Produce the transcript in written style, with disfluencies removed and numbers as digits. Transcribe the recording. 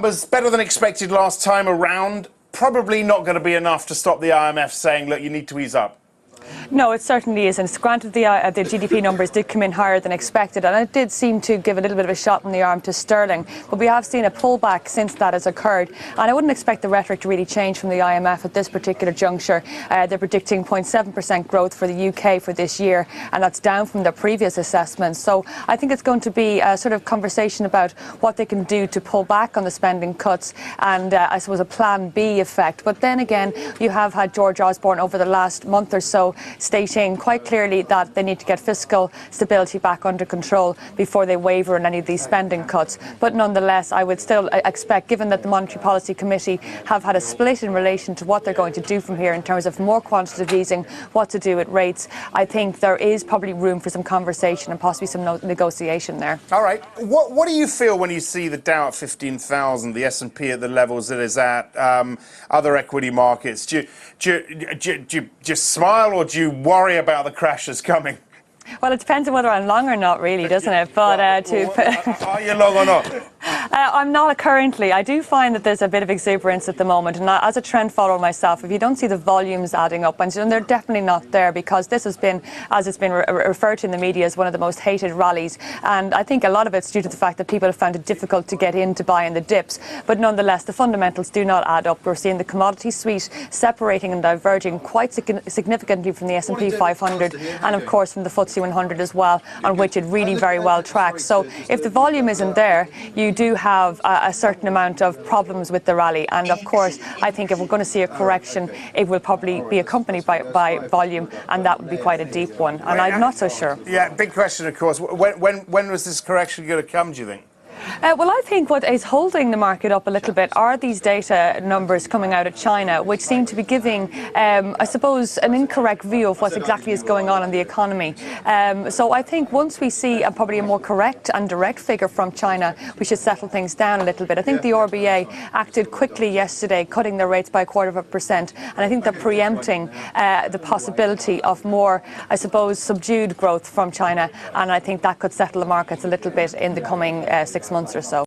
numbers better than expected last time around. Probably not going to be enough to stop the IMF saying, look, you need to ease up. No, it certainly isn't. Granted, the GDP numbers did come in higher than expected, and it did seem to give a little bit of a shot in the arm to sterling. But we have seen a pullback since that has occurred, and I wouldn't expect the rhetoric to really change from the IMF at this particular juncture. They're predicting 0.7% growth for the UK for this year, and that's down from their previous assessments. So I think it's going to be a sort of conversation about what they can do to pull back on the spending cuts and, I suppose, a Plan B effect. But then again, you have had George Osborne over the last month or so stating quite clearly that they need to get fiscal stability back under control before they waver on any of these spending cuts. But nonetheless, I would still expect, given that the Monetary Policy Committee have had a split in relation to what they're going to do from here in terms of more quantitative easing, what to do with rates, I think there is probably room for some conversation and possibly some negotiation there. All right. What do you feel when you see the Dow at 15,000, the S&P at the levels it is at, other equity markets? Do you just smile, or do you worry about the crashes coming? Well, it depends on whether I'm long or not, really, doesn't it? But are you long or not? I'm not currently. I do find that there's a bit of exuberance at the moment, and as a trend follower myself, if you don't see the volumes adding up, and they're definitely not there, because this has been, as it's been referred to in the media, as one of the most hated rallies, and I think a lot of it's due to the fact that people have found it difficult to get in to buy in the dips. But nonetheless, the fundamentals do not add up. We're seeing the commodity suite separating and diverging quite significantly from the S&P 500 and, of course, from the FTSE 100 as well, on which it really very well tracks. So if the volume isn't there, you do have a certain amount of problems with the rally. And of course, I think if we're going to see a correction, it will probably be accompanied by volume, and that would be quite a deep one. And I'm not so sure. Yeah, big question, of course. When was this correction going to come, do you think? Well, I think what is holding the market up a little bit are these data numbers coming out of China, which seem to be giving, I suppose, an incorrect view of what exactly is going on in the economy. So I think once we see probably a more correct and direct figure from China, we should settle things down a little bit. I think the RBA acted quickly yesterday, cutting their rates by 0.25%, and I think they're preempting the possibility of more, I suppose, subdued growth from China, and I think that could settle the markets a little bit in the coming 6 months or so.